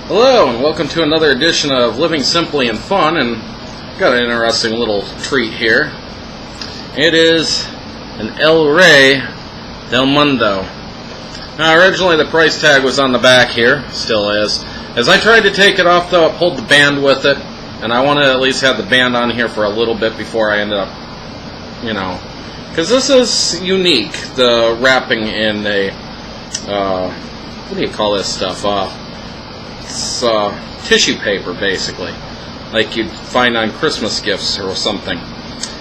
Hello and welcome to another edition of Living Simply and Fun, and got an interesting little treat here. It is an El Rey Del Mundo. Now originally the price tag was on the back here, still is. As I tried to take it off though, it pulled the band with it, and I wanted to at least have the band on here for a little bit before I ended up, because this is unique, the wrapping in a, what do you call this stuff? It's tissue paper, basically, like you'd find on Christmas gifts or something.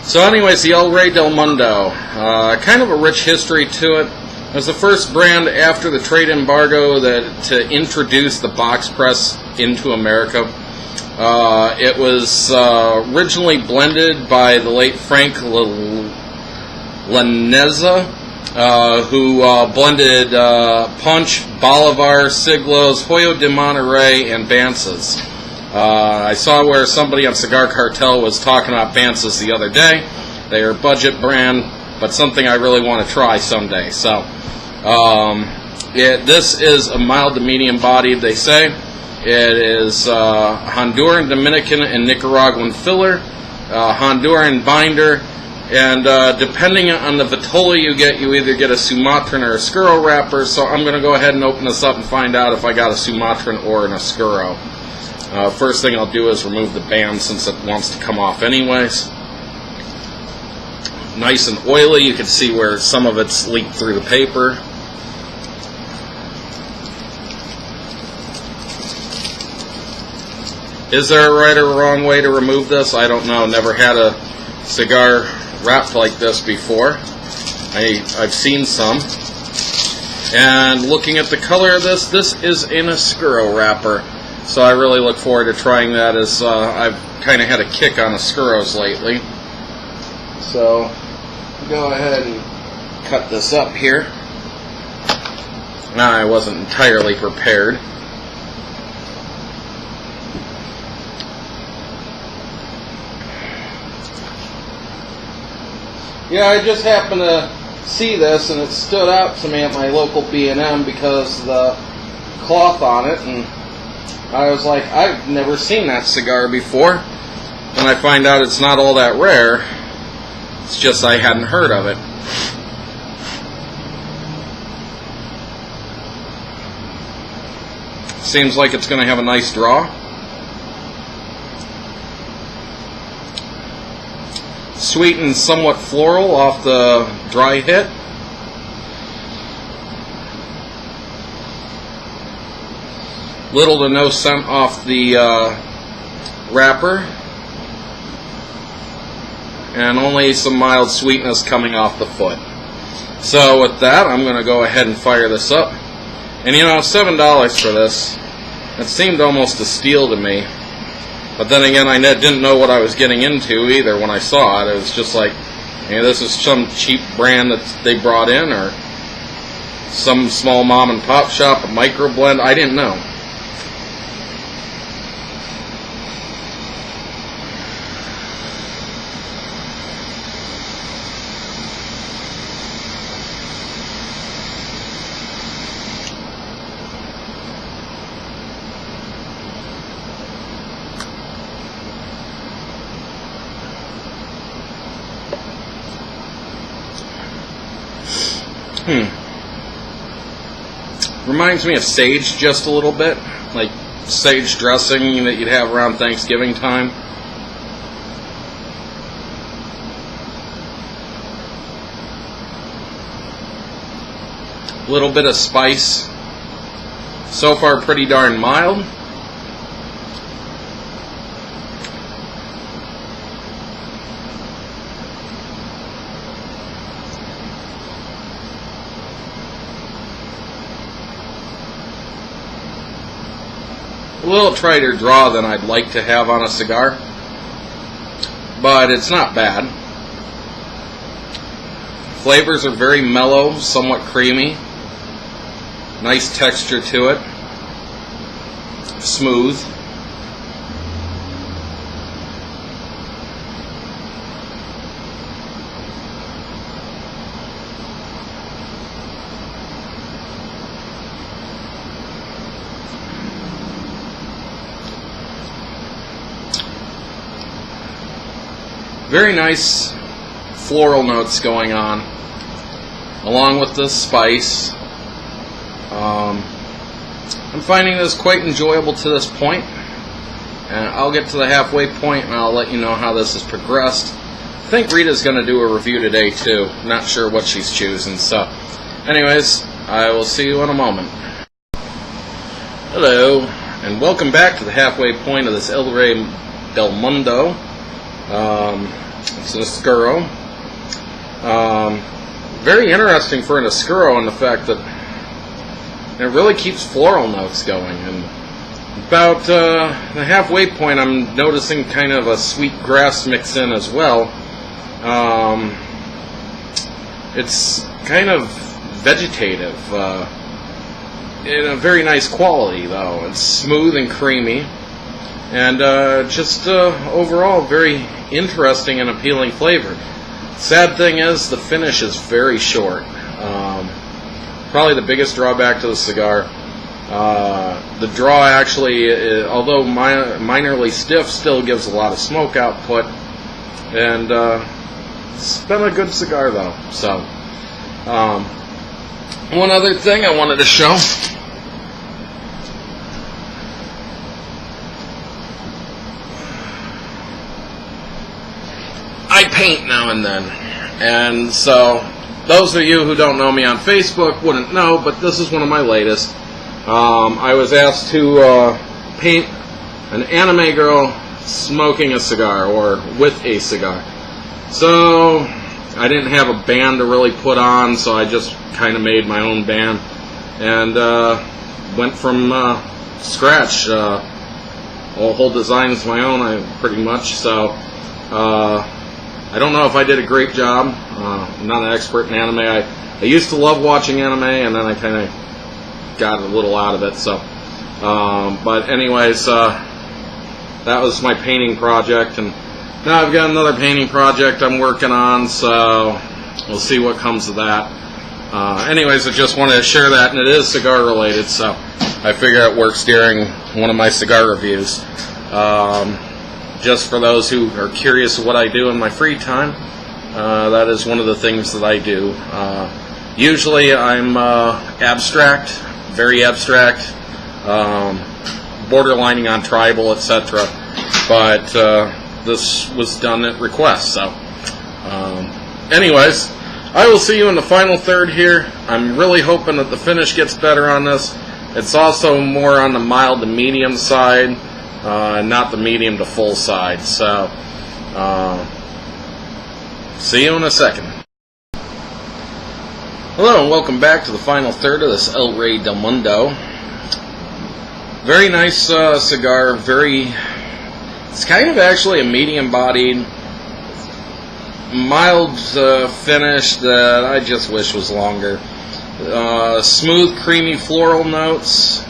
So anyways, the El Rey Del Mundo, kind of a rich history to it. It was the first brand after the trade embargo to introduce the box press into America. It was originally blended by the late Frank Laneza, who blended Punch, Bolivar, Siglos, Hoyo de Monterrey, and Bances. I saw where somebody on Cigar Cartel was talking about Bances the other day. They are a budget brand, but something I really want to try someday. So, this is a mild to medium bodied, they say. It is Honduran, Dominican, and Nicaraguan filler, Honduran binder, and depending on the vitola you get, you either get a Sumatran or a Oscuro wrapper. So I'm going to go ahead and open this up and find out if I got a Sumatran or an Oscuro. First thing I'll do is remove the band since it wants to come off anyways. Nice and oily. You can see where some of it's leaked through the paper. Is there a right or wrong way to remove this? I don't know. Never had a cigar wrapped like this before. I've seen some. And looking at the color of this is an Oscuro wrapper. So I really look forward to trying that, as I've kind of had a kick on Oscuros lately. So go ahead and cut this up here. Now, I wasn't entirely prepared. Yeah, I just happened to see this, and it stood out to me at my local B&M because of the cloth on it, and I was like, I've never seen that cigar before. And I find out it's not all that rare. It's just I hadn't heard of it. Seems like it's going to have a nice draw. Sweet and somewhat floral off the dry hit. Little to no scent off the wrapper. And only some mild sweetness coming off the foot. So with that, I'm going to go ahead and fire this up. And $7 for this. It seemed almost a steal to me. But then again, I didn't know what I was getting into either when I saw it. It was just like, this is some cheap brand that they brought in, or some small mom and pop shop, a micro blend. I didn't know. Reminds me of sage just a little bit, like sage dressing that you'd have around Thanksgiving time. A little bit of spice. So far pretty darn mild. A little tighter draw than I'd like to have on a cigar, but it's not bad. Flavors are very mellow, somewhat creamy. Nice texture to it. Smooth. Very nice floral notes going on, along with the spice. I'm finding this quite enjoyable to this point, and I'll get to the halfway point and I'll let you know how this has progressed. I think Rita's going to do a review today too. Not sure what she's choosing. So anyways, I will see you in a moment. Hello, and welcome back to the halfway point of this Rey Del Mundo. It's an Oscuro. Very interesting for an Oscuro in the fact that it really keeps floral notes going. And about the halfway point, I'm noticing kind of a sweet grass mix in as well. It's kind of vegetative, in a very nice quality though. It's smooth and creamy, and just overall very interesting and appealing flavor. Sad thing is the finish is very short. Probably the biggest drawback to the cigar. The draw actually, although minorly stiff, still gives a lot of smoke output, and it's been a good cigar though. So one other thing I wanted to show. I paint now and then, and so those of you who don't know me on Facebook wouldn't know, but this is one of my latest. I was asked to paint an anime girl smoking a cigar, or with a cigar. So I didn't have a band to really put on, so I just kind of made my own band, and went from scratch. Whole design is my own, pretty much. So I don't know if I did a great job. I'm not an expert in anime. I used to love watching anime, and then I kind of got a little out of it. So, but anyways, that was my painting project, and now I've got another painting project I'm working on. So we'll see what comes of that. Anyways, I just wanted to share that, and it is cigar related, so I figure it works during one of my cigar reviews. Just for those who are curious what I do in my free time, that is one of the things that I do. Usually I'm abstract, very abstract, borderlining on tribal, etc. But this was done at request. So anyways, I will see you in the final third here. I'm really hoping that the finish gets better on this. It's also more on the mild to medium side, not the medium to full side. So see you in a second. Hello and welcome back to the final third of this Rey Del Mundo. Very nice cigar. It's kind of actually a medium-bodied, mild finish that I just wish was longer. Smooth, creamy floral notes.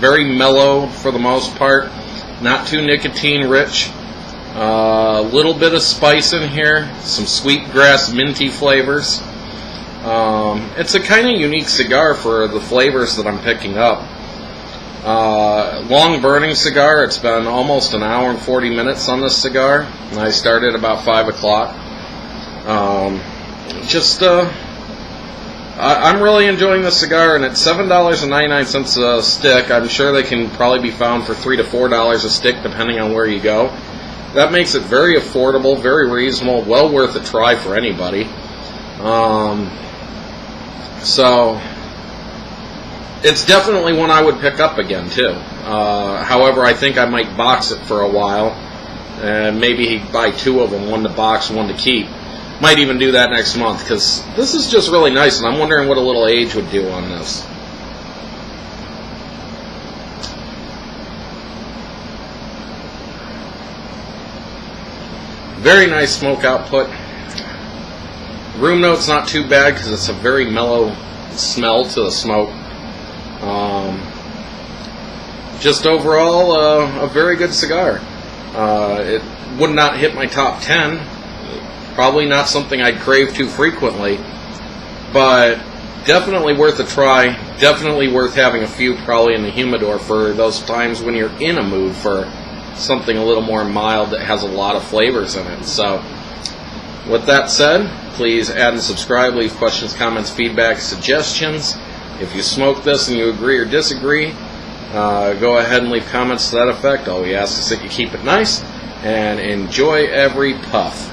Very mellow for the most part. Not too nicotine rich. A little bit of spice in here. Some sweet grass minty flavors. It's a kind of unique cigar for the flavors that I'm picking up. Long burning cigar. It's been almost an hour and 40 minutes on this cigar. And I started about 5 o'clock. I'm really enjoying this cigar, and it's $7.99 a stick. I'm sure they can probably be found for $3 to $4 a stick, depending on where you go. That makes it very affordable, very reasonable, well worth a try for anybody. So it's definitely one I would pick up again too. However, I think I might box it for a while, and maybe buy 2 of them, one to box, one to keep. Might even do that next month, because this is just really nice, and I'm wondering what a little age would do on this. Very nice smoke output. Room note's not too bad because it's a very mellow smell to the smoke. Just overall, a very good cigar. It would not hit my top 10. Probably not something I'd crave too frequently, but definitely worth a try. Definitely worth having a few probably in the humidor for those times when you're in a mood for something a little more mild that has a lot of flavors in it. So with that said, please add and subscribe, leave questions, comments, feedback, suggestions. If you smoke this and you agree or disagree, go ahead and leave comments to that effect. All we ask is that you keep it nice and enjoy every puff.